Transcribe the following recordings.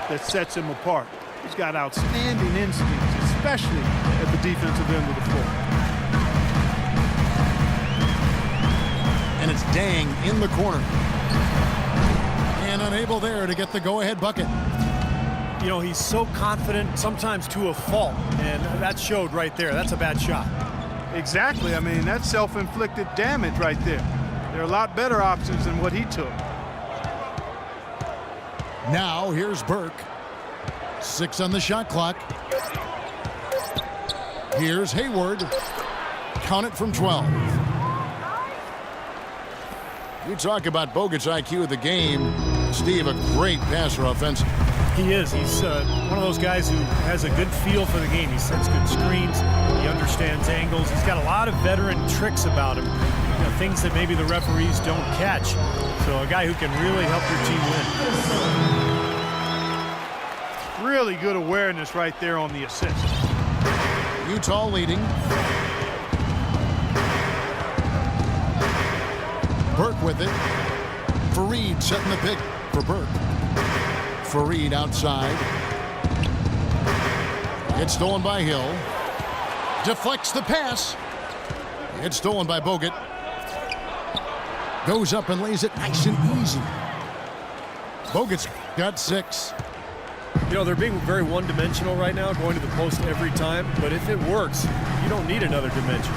that sets him apart. He's got outstanding instincts, especially at the defensive end of the floor. And it's Dang in the corner. And unable there to get the go-ahead bucket. You know, he's so confident, sometimes to a fault, and that showed right there. That's a bad shot. Exactly. I mean, that's self-inflicted damage right there. There are a lot better options than what he took. Now here's Burke. 6 on the shot clock. Here's Hayward. Count it from 12. You talk about Bogut's IQ of the game. Steve, a great passer offensive. He is. He's one of those guys who has a good feel for the game. He sets good screens. He understands angles. He's got a lot of veteran tricks about him. You know, things that maybe the referees don't catch. So a guy who can really help your team win. Really good awareness right there on the assist. Utah leading. Burke with it. Fareed setting the pick for Burke. Fareed outside. It's stolen by Hill. Deflects the pass. It's stolen by Bogut. Goes up and lays it nice and easy. Bogut's got 6. You know, they're being very one-dimensional right now, going to the post every time. But if it works, you don't need another dimension.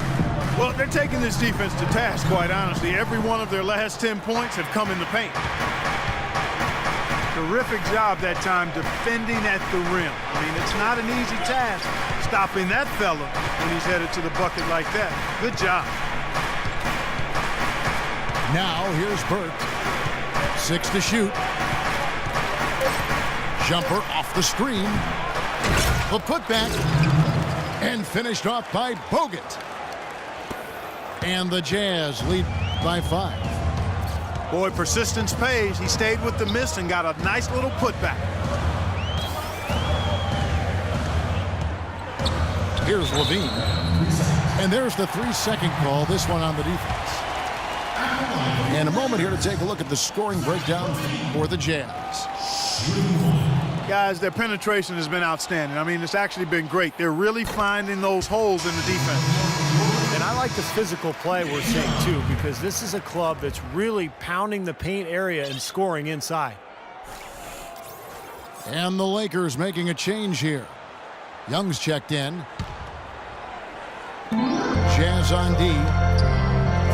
Well, they're taking this defense to task, quite honestly. Every one of their last 10 points have come in the paint. Terrific job that time defending at the rim. I mean, it's not an easy task stopping that fella when he's headed to the bucket like that. Good job. Now here's Burke. 6 to shoot. Jumper off the screen. The putback. And finished off by Bogut. And the Jazz lead by 5. Boy, persistence pays. He stayed with the miss and got a nice little putback. Here's Levine. And there's the 3-second call, this one on the defense. And a moment here to take a look at the scoring breakdown for the Jazz. Guys, their penetration has been outstanding. I mean, it's actually been great. They're really finding those holes in the defense. And I like the physical play we're seeing, too, because this is a club that's really pounding the paint area and scoring inside. And the Lakers making a change here. Young's checked in. Jazz on D.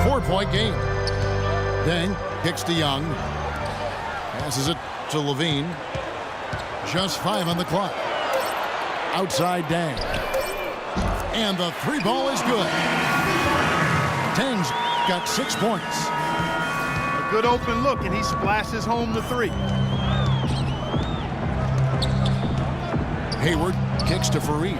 4-point game. Deng kicks to Young. Passes it to Levine. Just 5 on the clock. Outside Deng. And the 3 ball is good. Deng's got 6 points. A good open look, and he splashes home the 3. Hayward kicks to Fareed.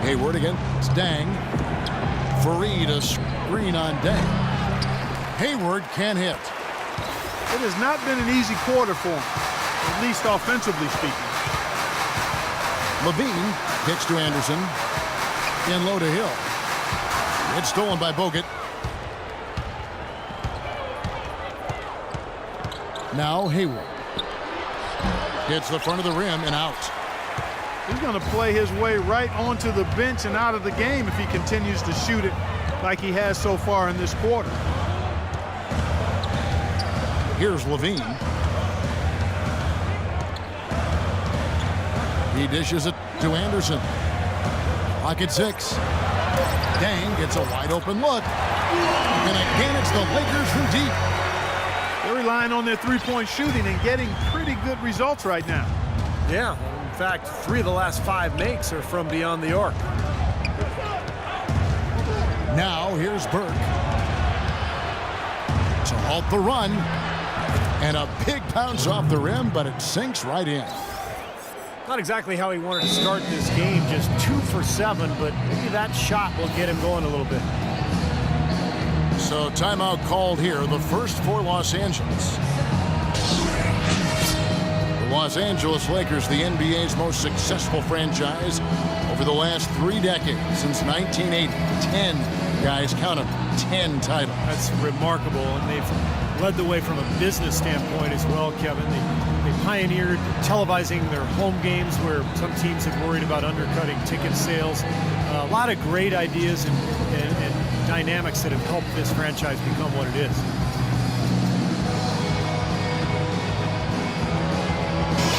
Hayward against Deng. Fareed a screen on Deng. Hayward can't hit. It has not been an easy quarter for him, at least offensively speaking. Levine kicks to Anderson. In low to Hill. It's stolen by Bogut. Now Hayward. Hits the front of the rim and out. He's going to play his way right onto the bench and out of the game if he continues to shoot it like he has so far in this quarter. Here's Levine. He dishes it to Anderson. Clock at 6. Deng gets a wide open look. And again, it's the Lakers from deep. They're relying on their three-point shooting and getting pretty good results right now. Yeah, in fact, 3 of the last 5 makes are from beyond the arc. Now here's Burke. To halt the run. And a big bounce off the rim, but it sinks right in. Not exactly how he wanted to start this game, just 2 for 7, but maybe that shot will get him going a little bit. So timeout called here, the first for Los Angeles. The Los Angeles Lakers, the NBA's most successful franchise over the last 3 decades, since 1980. 10, guys, count them, 10 titles. That's remarkable, and they've led the way from a business standpoint as well, Kevin. They pioneered televising their home games where some teams had worried about undercutting ticket sales. A lot of great ideas and dynamics that have helped this franchise become what it is.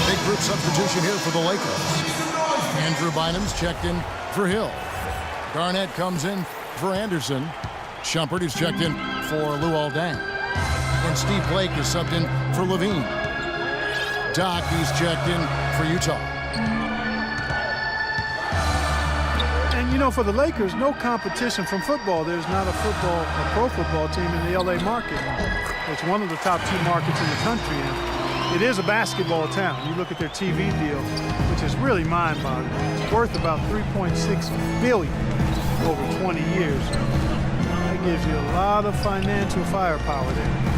Big group substitution here for the Lakers. Andrew Bynum's checked in for Hill. Garnett comes in for Anderson. Shumpert is checked in for Luol Deng. And Steve Blake is subbed in for Levine. Doc, he's checked in for Utah. And, you know, for the Lakers, no competition from football. There's not a pro football team in the L.A. market. It's one of the top 2 markets in the country. And it is a basketball town. You look at their TV deal, which is really mind-boggling. It's worth about $3.6 billion over 20 years. That gives you a lot of financial firepower there.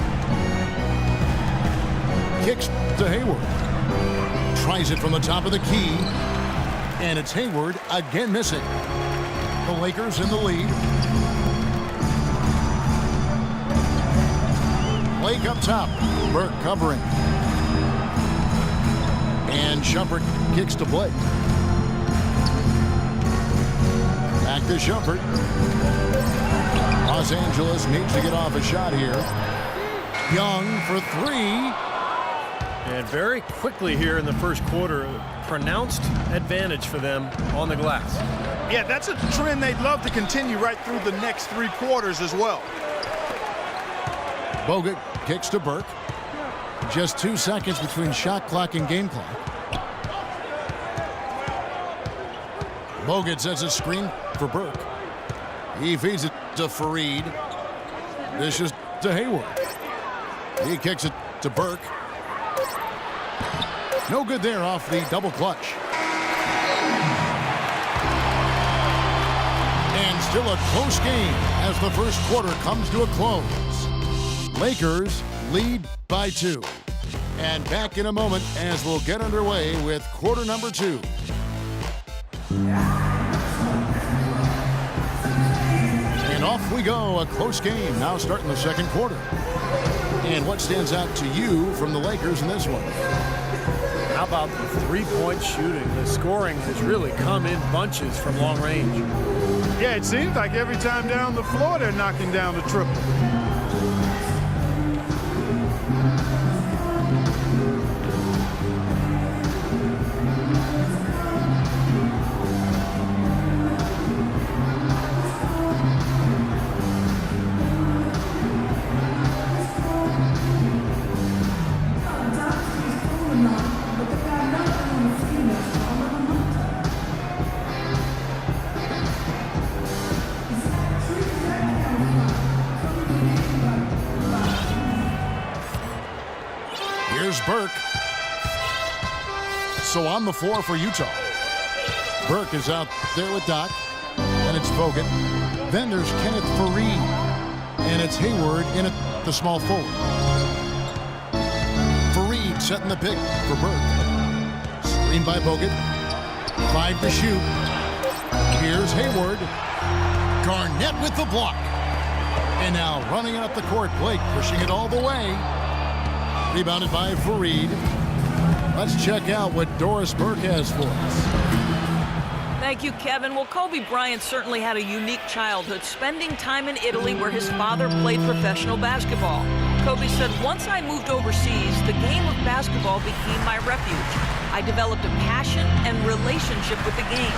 Kicks to Hayward. Tries it from the top of the key. And it's Hayward again missing. The Lakers in the lead. Blake up top. Burke covering. And Shumpert kicks to Blake. Back to Shumpert. Los Angeles needs to get off a shot here. Young for 3. And very quickly here in the first quarter, pronounced advantage for them on the glass. Yeah, that's a trend they'd love to continue right through the next 3 quarters as well. Bogut kicks to Burke. Just 2 seconds between shot clock and game clock. Bogut sets a screen for Burke. He feeds it to Fareed. Dishes to Hayward. He kicks it to Burke. No good there off the double clutch. And still a close game as the first quarter comes to a close. Lakers lead by 2. And back in a moment as we'll get underway with quarter number 2. And off we go, a close game now starting the second quarter. And what stands out to you from the Lakers in this one? How about the three-point shooting? The scoring has really come in bunches from long range. Yeah, it seems like every time down the floor they're knocking down the triple. Burke. So on the floor for Utah. Burke is out there with Doc. And it's Bogut. Then there's Kenneth Fareed. And it's Hayward in at the small forward. Fareed setting the pick for Burke. Screen by Bogut. 5 to shoot. Here's Hayward. Garnett with the block. And now running it up the court. Blake pushing it all the way. Rebounded by Fareed. Let's check out what Doris Burke has for us. Thank you, Kevin. Well, Kobe Bryant certainly had a unique childhood, spending time in Italy where his father played professional basketball. Kobe said, once I moved overseas, the game of basketball became my refuge. I developed a passion and relationship with the game.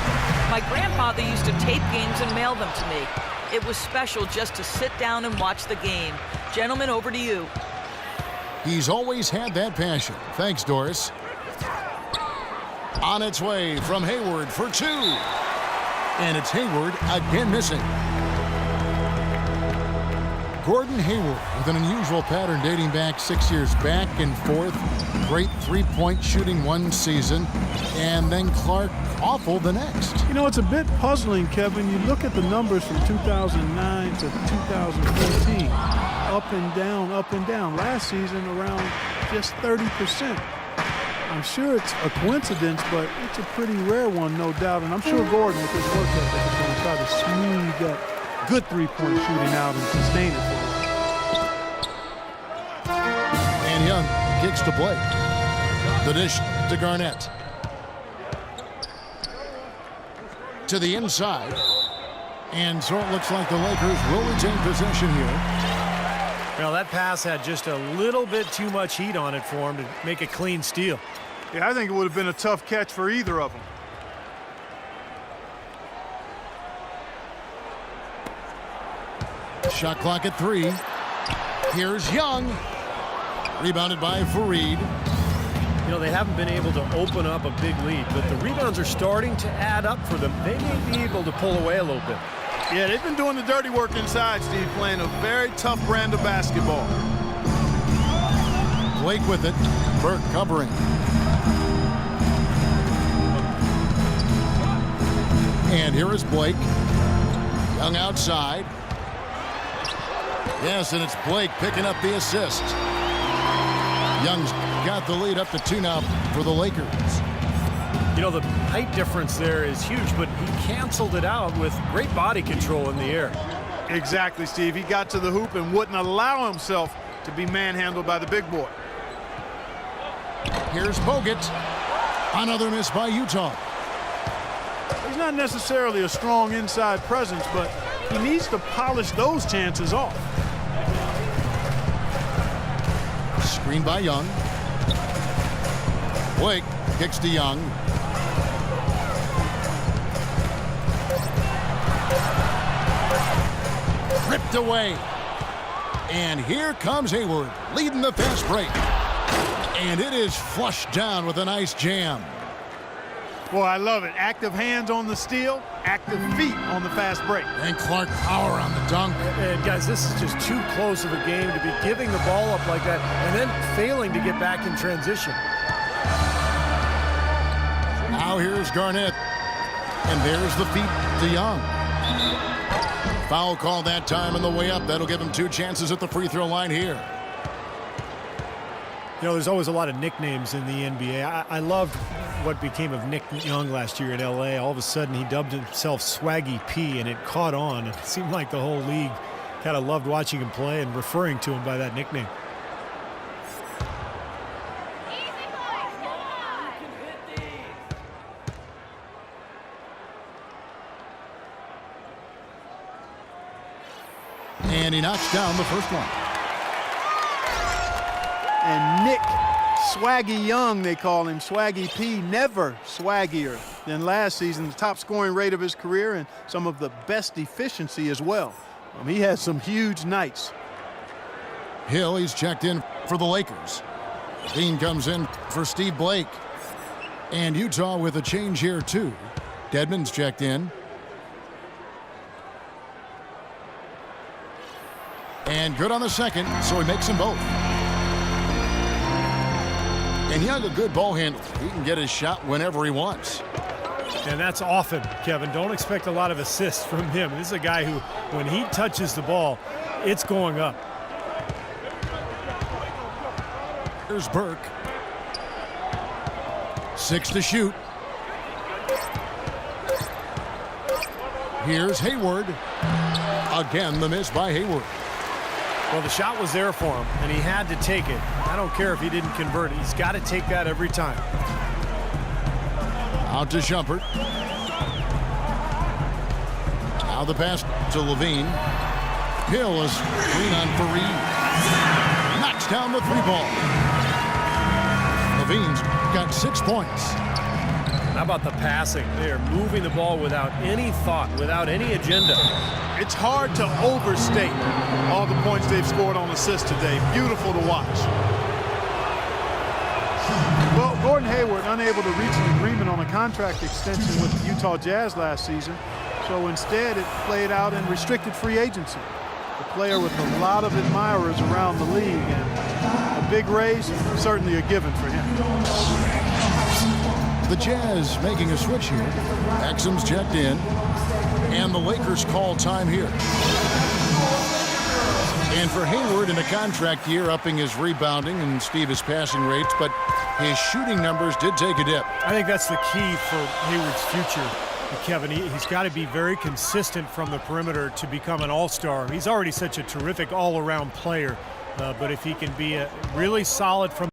My grandfather used to tape games and mail them to me. It was special just to sit down and watch the game. Gentlemen, over to you. He's always had that passion. Thanks, Doris. On its way from Hayward for 2. And it's Hayward again missing. Gordon Hayward with an unusual pattern dating back 6 years back and forth. Great three-point shooting one season. And then Clark awful the next. You know, it's a bit puzzling, Kevin. You look at the numbers from 2009 to 2014. Up and down, up and down. Last season, around just 30%. I'm sure it's a coincidence, but it's a pretty rare one, no doubt. And I'm sure Gordon, with his work ethic, is going to try to smooth that good three-point shooting out and sustain it for him. And Young kicks to Blake. The dish to Garnett. To the inside. And so it looks like the Lakers will retain possession here. Well, that pass had just a little bit too much heat on it for him to make a clean steal. Yeah, I think it would have been a tough catch for either of them. Shot clock at 3. Here's Young. Rebounded by Fareed. You know, they haven't been able to open up a big lead, but the rebounds are starting to add up for them. They may be able to pull away a little bit. Yeah, they've been doing the dirty work inside, Steve, playing a very tough brand of basketball. Blake with it. Burke covering. And here is Blake. Young outside. Yes, and it's Blake picking up the assist. Young's got the lead up to 2 now for the Lakers. You know, the height difference there is huge, but he canceled it out with great body control in the air. Exactly, Steve. He got to the hoop and wouldn't allow himself to be manhandled by the big boy. Here's Bogut. Another miss by Utah. He's not necessarily a strong inside presence, but he needs to polish those chances off. Screen by Young. Blake kicks to Young. Ripped away. And here comes Hayward, leading the fast break. And it is flushed down with a nice jam. Boy, I love it. Active hands on the steal, active feet on the fast break. And Clark power on the dunk. And guys, this is just too close of a game to be giving the ball up like that and then failing to get back in transition. Now here's Garnett. And there's the feet to Young. Foul call that time on the way up. That'll give him 2 chances at the free throw line here. You know, there's always a lot of nicknames in the NBA. I loved what became of Nick Young last year in L.A. All of a sudden, he dubbed himself Swaggy P, and it caught on. It seemed like the whole league kind of loved watching him play and referring to him by that nickname. And he knocks down the first one. And Nick Swaggy Young, they call him, Swaggy P, never swaggier than last season. The top scoring rate of his career and some of the best efficiency as well. He had some huge nights. Hill, he's checked in for the Lakers. Dean comes in for Steve Blake. And Utah with a change here too. Dedmon's checked in. And good on the second, so he makes them both. And Young, a good ball handler. He can get his shot whenever he wants. And that's often, Kevin. Don't expect a lot of assists from him. This is a guy who, when he touches the ball, it's going up. Here's Burke. 6 to shoot. Here's Hayward. Again, the miss by Hayward. Well, the shot was there for him, and he had to take it. I don't care if he didn't convert it. He's got to take that every time. Out to Shumpert. Now the pass to Levine. Hill is clean on Fareed. Knocks down the 3-ball. Levine's got 6 points. How about the passing? They are moving the ball without any thought, without any agenda. It's hard to overstate all the points they've scored on assists today. Beautiful to watch. Well, Gordon Hayward unable to reach an agreement on a contract extension with the Utah Jazz last season, so instead it played out in restricted free agency. A player with a lot of admirers around the league, and a big raise, certainly a given for him. The Jazz making a switch here. Exum's checked in. And the Lakers call time here. And for Hayward in a contract year, upping his rebounding and Steve his passing rates, but his shooting numbers did take a dip. I think that's the key for Hayward's future, Kevin. He's got to be very consistent from the perimeter to become an all-star. He's already such a terrific all-around player. But if he can be really solid from